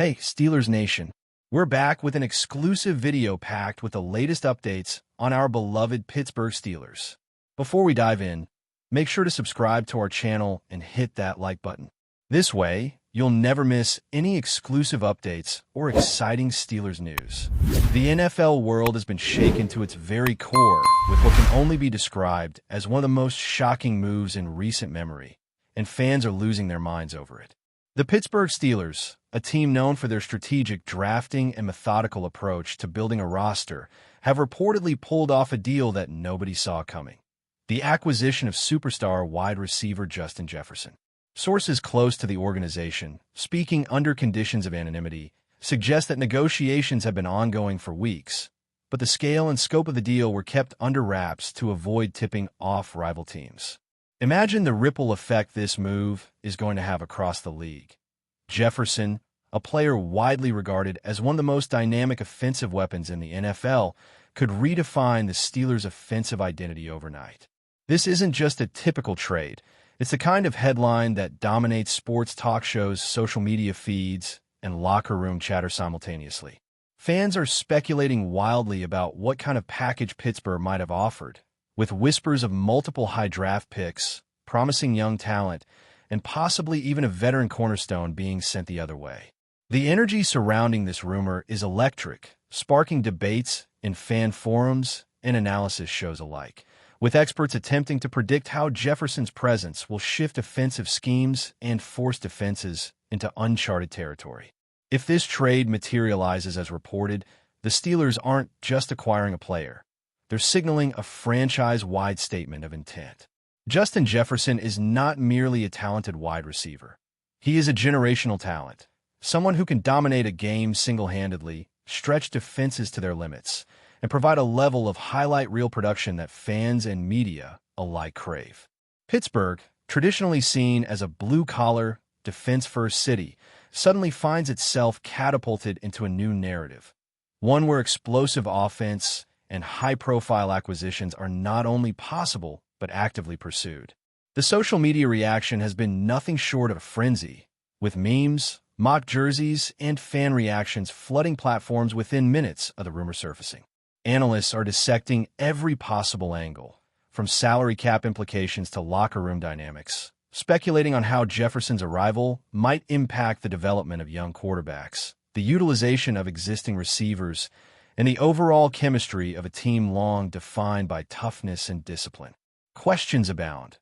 Hey, Steelers Nation. We're back with an exclusive video packed with the latest updates on our beloved Pittsburgh Steelers. Before we dive in, make sure to subscribe to our channel and hit that like button. This way, you'll never miss any exclusive updates or exciting Steelers news. The NFL world has been shaken to its very core with what can only be described as one of the most shocking moves in recent memory, and fans are losing their minds over it. The Pittsburgh Steelers, a team known for their strategic drafting and methodical approach to building a roster, have reportedly pulled off a deal that nobody saw coming: the acquisition of superstar wide receiver Justin Jefferson. Sources close to the organization, speaking under conditions of anonymity, suggest that negotiations have been ongoing for weeks, but the scale and scope of the deal were kept under wraps to avoid tipping off rival teams. Imagine the ripple effect this move is going to have across the league. Jefferson, a player widely regarded as one of the most dynamic offensive weapons in the NFL, could redefine the Steelers' offensive identity overnight. This isn't just a typical trade. It's the kind of headline that dominates sports talk shows, social media feeds, and locker room chatter simultaneously. Fans are speculating wildly about what kind of package Pittsburgh might have offered, with whispers of multiple high draft picks, promising young talent, and possibly even a veteran cornerstone being sent the other way. The energy surrounding this rumor is electric, sparking debates in fan forums and analysis shows alike, with experts attempting to predict how Jefferson's presence will shift offensive schemes and force defenses into uncharted territory. If this trade materializes as reported, the Steelers aren't just acquiring a player. They're signaling a franchise-wide statement of intent. Justin Jefferson is not merely a talented wide receiver. He is a generational talent, someone who can dominate a game single-handedly, stretch defenses to their limits, and provide a level of highlight reel production that fans and media alike crave. Pittsburgh, traditionally seen as a blue-collar, defense-first city, suddenly finds itself catapulted into a new narrative, one where explosive offense and high-profile acquisitions are not only possible, but actively pursued. The social media reaction has been nothing short of a frenzy, with memes, mock jerseys, and fan reactions flooding platforms within minutes of the rumor surfacing. Analysts are dissecting every possible angle, from salary cap implications to locker room dynamics, speculating on how Jefferson's arrival might impact the development of young quarterbacks, the utilization of existing receivers, and the overall chemistry of a team long defined by toughness and discipline. Questions abound.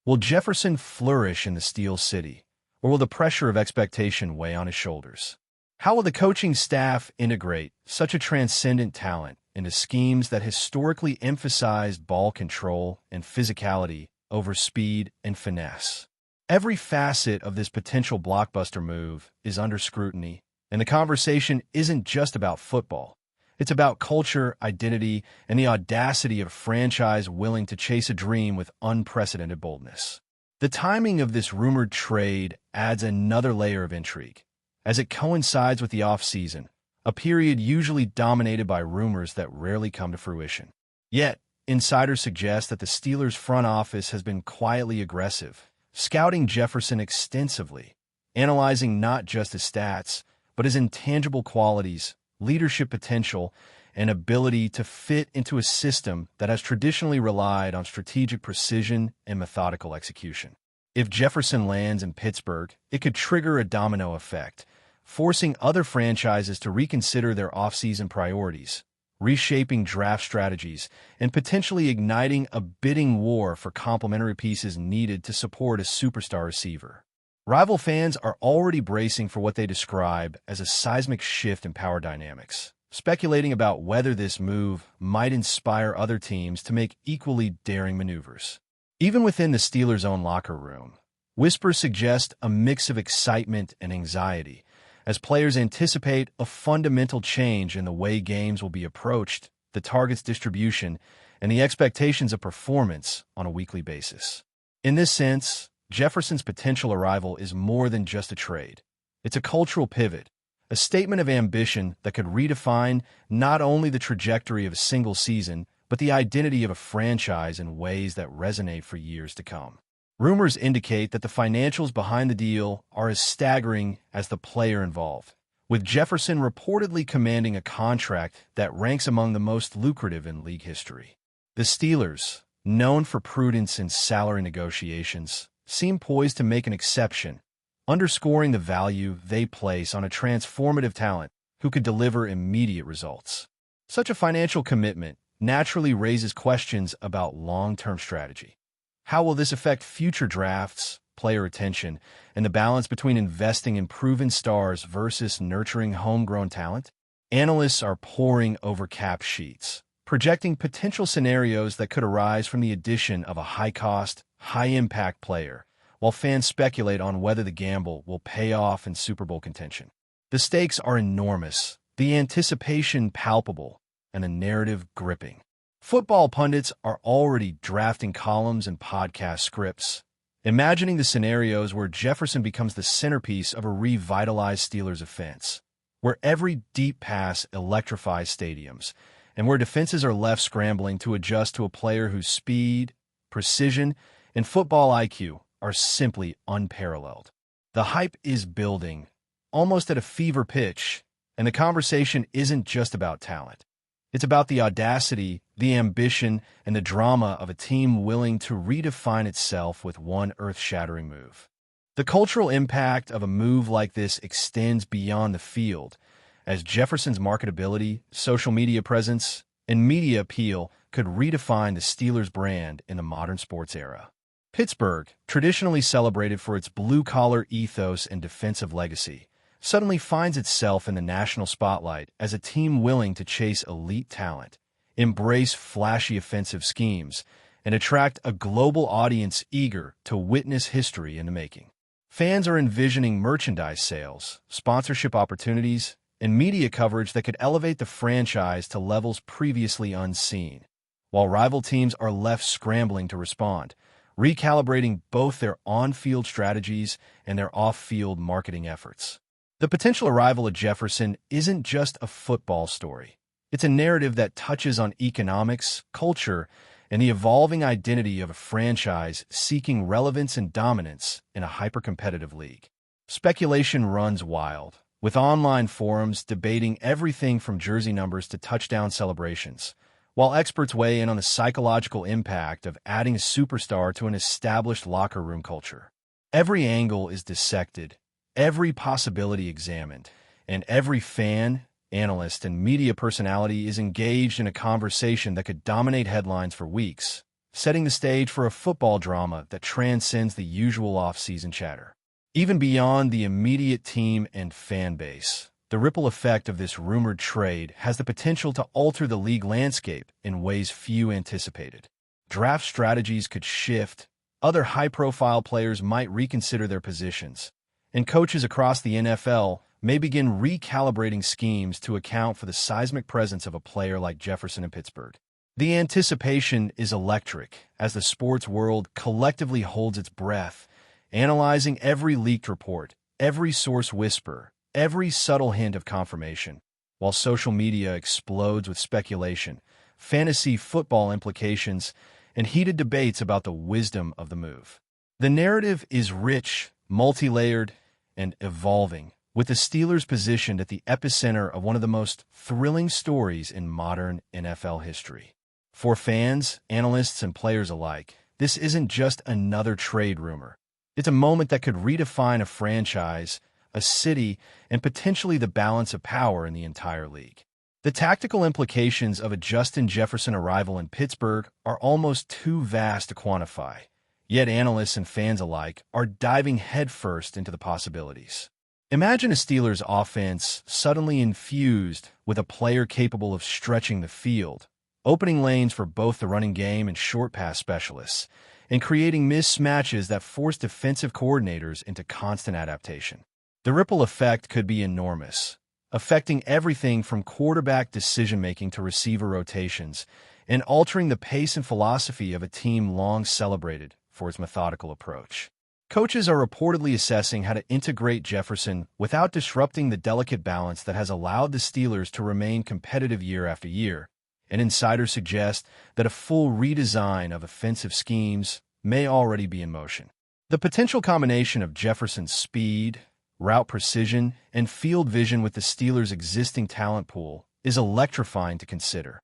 Will Jefferson flourish in the Steel City, or will the pressure of expectation weigh on his shoulders? How will the coaching staff integrate such a transcendent talent into schemes that historically emphasized ball control and physicality over speed and finesse? Every facet of this potential blockbuster move is under scrutiny, and the conversation isn't just about football. It's about culture, identity, and the audacity of a franchise willing to chase a dream with unprecedented boldness. The timing of this rumored trade adds another layer of intrigue, as it coincides with the off-season, a period usually dominated by rumors that rarely come to fruition. Yet, insiders suggest that the Steelers' front office has been quietly aggressive, scouting Jefferson extensively, analyzing not just his stats, but his intangible qualities, leadership potential, and ability to fit into a system that has traditionally relied on strategic precision and methodical execution. If Jefferson lands in Pittsburgh, it could trigger a domino effect, forcing other franchises to reconsider their offseason priorities, reshaping draft strategies, and potentially igniting a bidding war for complementary pieces needed to support a superstar receiver. Rival fans are already bracing for what they describe as a seismic shift in power dynamics, speculating about whether this move might inspire other teams to make equally daring maneuvers. Even within the Steelers' own locker room, whispers suggest a mix of excitement and anxiety, as players anticipate a fundamental change in the way games will be approached, the target's distribution, and the expectations of performance on a weekly basis. In this sense, Jefferson's potential arrival is more than just a trade. It's a cultural pivot, a statement of ambition that could redefine not only the trajectory of a single season, but the identity of a franchise in ways that resonate for years to come. Rumors indicate that the financials behind the deal are as staggering as the player involved, with Jefferson reportedly commanding a contract that ranks among the most lucrative in league history. The Steelers, known for prudence in salary negotiations, seem poised to make an exception, underscoring the value they place on a transformative talent who could deliver immediate results. Such a financial commitment naturally raises questions about long-term strategy. How will this affect future drafts, player retention, and the balance between investing in proven stars versus nurturing homegrown talent? Analysts are poring over cap sheets, projecting potential scenarios that could arise from the addition of a high-cost, high-impact player, while fans speculate on whether the gamble will pay off in Super Bowl contention. The stakes are enormous, the anticipation palpable, and the narrative gripping. Football pundits are already drafting columns and podcast scripts, imagining the scenarios where Jefferson becomes the centerpiece of a revitalized Steelers offense, where every deep pass electrifies stadiums, and where defenses are left scrambling to adjust to a player whose speed, precision, and football IQ are simply unparalleled. The hype is building, almost at a fever pitch, and the conversation isn't just about talent. It's about the audacity, the ambition, and the drama of a team willing to redefine itself with one earth-shattering move. The cultural impact of a move like this extends beyond the field, as Jefferson's marketability, social media presence, and media appeal could redefine the Steelers' brand in the modern sports era. Pittsburgh, traditionally celebrated for its blue-collar ethos and defensive legacy, suddenly finds itself in the national spotlight as a team willing to chase elite talent, embrace flashy offensive schemes, and attract a global audience eager to witness history in the making. Fans are envisioning merchandise sales, sponsorship opportunities, and media coverage that could elevate the franchise to levels previously unseen, while rival teams are left scrambling to respond, recalibrating both their on-field strategies and their off-field marketing efforts. The potential arrival of Jefferson isn't just a football story. It's a narrative that touches on economics, culture, and the evolving identity of a franchise seeking relevance and dominance in a hyper-competitive league. Speculation runs wild, with online forums debating everything from jersey numbers to touchdown celebrations, while experts weigh in on the psychological impact of adding a superstar to an established locker room culture. Every angle is dissected, every possibility examined, and every fan, analyst, and media personality is engaged in a conversation that could dominate headlines for weeks, setting the stage for a football drama that transcends the usual off-season chatter. Even beyond the immediate team and fan base, the ripple effect of this rumored trade has the potential to alter the league landscape in ways few anticipated. Draft strategies could shift, other high-profile players might reconsider their positions, and coaches across the NFL may begin recalibrating schemes to account for the seismic presence of a player like Jefferson in Pittsburgh. The anticipation is electric as the sports world collectively holds its breath, analyzing every leaked report, every source whisper, every subtle hint of confirmation. While social media explodes with speculation, fantasy football implications, and heated debates about the wisdom of the move. The narrative is rich, multi-layered, and evolving, with the Steelers positioned at the epicenter of one of the most thrilling stories in modern NFL history. For fans, analysts, and players alike, this isn't just another trade rumor. It's a moment that could redefine a franchise, a city, and potentially the balance of power in the entire league. The tactical implications of a Justin Jefferson arrival in Pittsburgh are almost too vast to quantify, yet analysts and fans alike are diving headfirst into the possibilities. Imagine a Steelers offense suddenly infused with a player capable of stretching the field, opening lanes for both the running game and short pass specialists, and creating mismatches that force defensive coordinators into constant adaptation. The ripple effect could be enormous, affecting everything from quarterback decision-making to receiver rotations, and altering the pace and philosophy of a team long celebrated for its methodical approach. Coaches are reportedly assessing how to integrate Jefferson without disrupting the delicate balance that has allowed the Steelers to remain competitive year after year, and insiders suggest that a full redesign of offensive schemes may already be in motion. The potential combination of Jefferson's speed, route precision, and field vision with the Steelers' existing talent pool is electrifying to consider.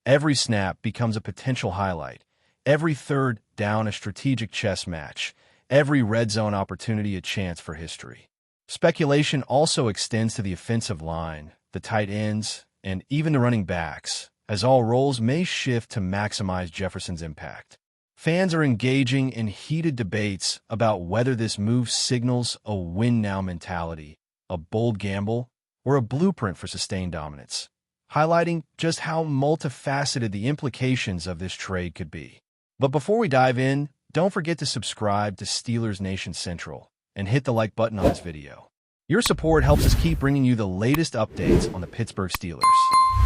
Every snap becomes a potential highlight, every third down a strategic chess match, every red zone opportunity a chance for history. Speculation also extends to the offensive line, the tight ends, and even the running backs, as all roles may shift to maximize Jefferson's impact. Fans are engaging in heated debates about whether this move signals a win-now mentality, a bold gamble, or a blueprint for sustained dominance, highlighting just how multifaceted the implications of this trade could be. But before we dive in, don't forget to subscribe to Steelers Nation Central and hit the like button on this video. Your support helps us keep bringing you the latest updates on the Pittsburgh Steelers.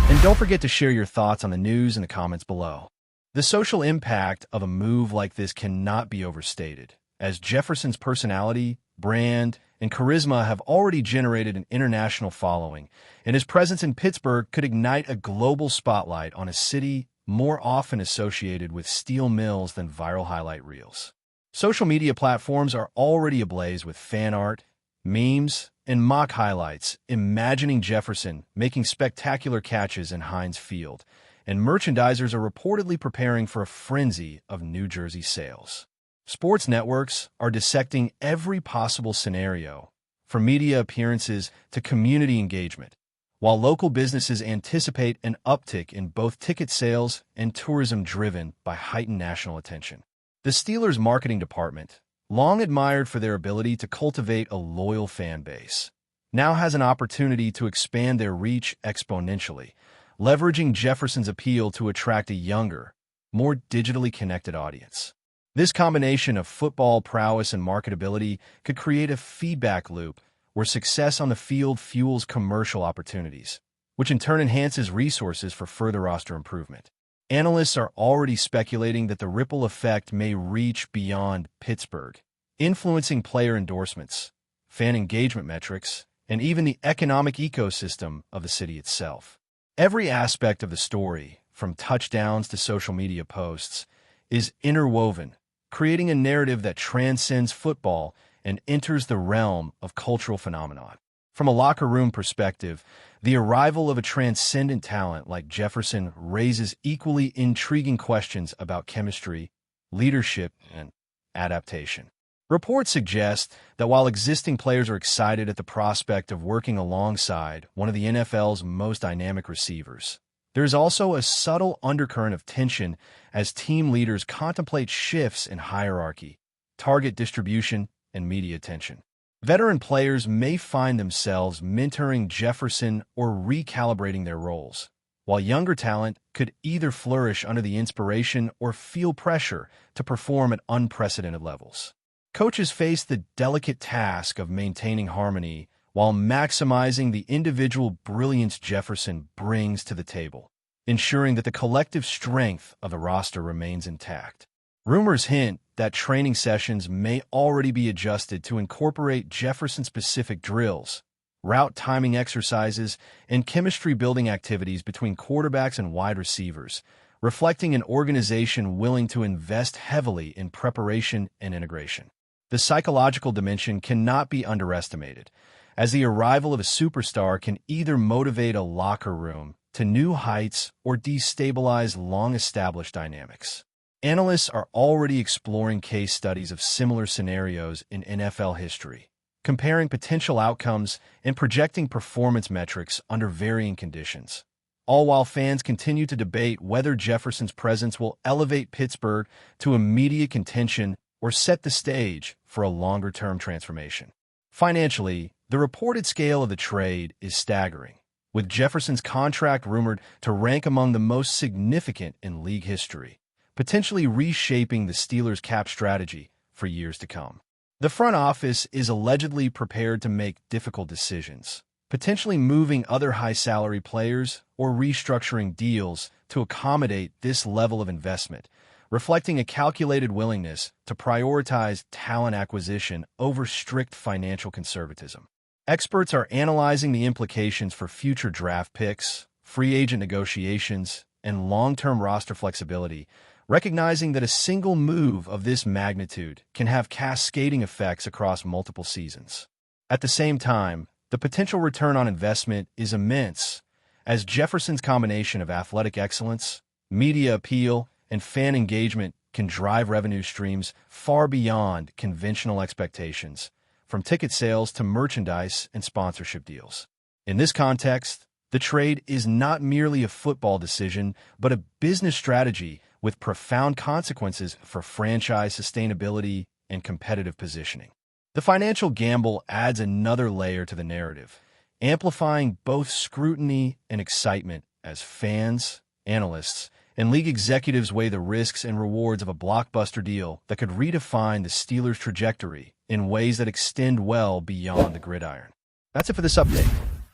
And don't forget to share your thoughts on the news in the comments below. The social impact of a move like this cannot be overstated, as Jefferson's personality, brand, and charisma have already generated an international following, and his presence in Pittsburgh could ignite a global spotlight on a city more often associated with steel mills than viral highlight reels. Social media platforms are already ablaze with fan art, memes, and mock highlights, imagining Jefferson making spectacular catches in Heinz Field, and merchandisers are reportedly preparing for a frenzy of New Jersey sales. Sports networks are dissecting every possible scenario, from media appearances to community engagement, while local businesses anticipate an uptick in both ticket sales and tourism driven by heightened national attention. The Steelers' marketing department, long admired for their ability to cultivate a loyal fan base, now has an opportunity to expand their reach exponentially, leveraging Jefferson's appeal to attract a younger, more digitally connected audience. This combination of football prowess and marketability could create a feedback loop where success on the field fuels commercial opportunities, which in turn enhances resources for further roster improvement. Analysts are already speculating that the ripple effect may reach beyond Pittsburgh, influencing player endorsements, fan engagement metrics, and even the economic ecosystem of the city itself. Every aspect of the story, from touchdowns to social media posts, is interwoven, creating a narrative that transcends football and enters the realm of cultural phenomenon. From a locker room perspective, the arrival of a transcendent talent like Jefferson raises equally intriguing questions about chemistry, leadership, and adaptation. Reports suggest that while existing players are excited at the prospect of working alongside one of the NFL's most dynamic receivers, there is also a subtle undercurrent of tension as team leaders contemplate shifts in hierarchy, target distribution, and media attention. Veteran players may find themselves mentoring Jefferson or recalibrating their roles, while younger talent could either flourish under the inspiration or feel pressure to perform at unprecedented levels. Coaches face the delicate task of maintaining harmony while maximizing the individual brilliance Jefferson brings to the table, ensuring that the collective strength of the roster remains intact. Rumors hint that training sessions may already be adjusted to incorporate Jefferson-specific drills, route timing exercises, and chemistry-building activities between quarterbacks and wide receivers, reflecting an organization willing to invest heavily in preparation and integration. The psychological dimension cannot be underestimated, as the arrival of a superstar can either motivate a locker room to new heights or destabilize long-established dynamics. Analysts are already exploring case studies of similar scenarios in NFL history, comparing potential outcomes and projecting performance metrics under varying conditions, all while fans continue to debate whether Jefferson's presence will elevate Pittsburgh to immediate contention or set the stage for a longer-term transformation. Financially, the reported scale of the trade is staggering, with Jefferson's contract rumored to rank among the most significant in league history, potentially reshaping the Steelers' cap strategy for years to come. The front office is allegedly prepared to make difficult decisions, potentially moving other high-salary players or restructuring deals to accommodate this level of investment, reflecting a calculated willingness to prioritize talent acquisition over strict financial conservatism. Experts are analyzing the implications for future draft picks, free agent negotiations, and long-term roster flexibility, recognizing that a single move of this magnitude can have cascading effects across multiple seasons. At the same time, the potential return on investment is immense, as Jefferson's combination of athletic excellence, media appeal, and fan engagement can drive revenue streams far beyond conventional expectations, from ticket sales to merchandise and sponsorship deals. In this context, the trade is not merely a football decision, but a business strategy with profound consequences for franchise sustainability and competitive positioning. The financial gamble adds another layer to the narrative, amplifying both scrutiny and excitement as fans, analysts, and league executives weigh the risks and rewards of a blockbuster deal that could redefine the Steelers' trajectory in ways that extend well beyond the gridiron. That's it for this update.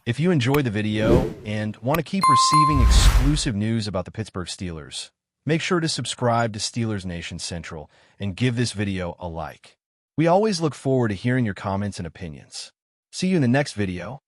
If you enjoyed the video and want to keep receiving exclusive news about the Pittsburgh Steelers, make sure to subscribe to Steelers Nation Central and give this video a like. We always look forward to hearing your comments and opinions. See you in the next video.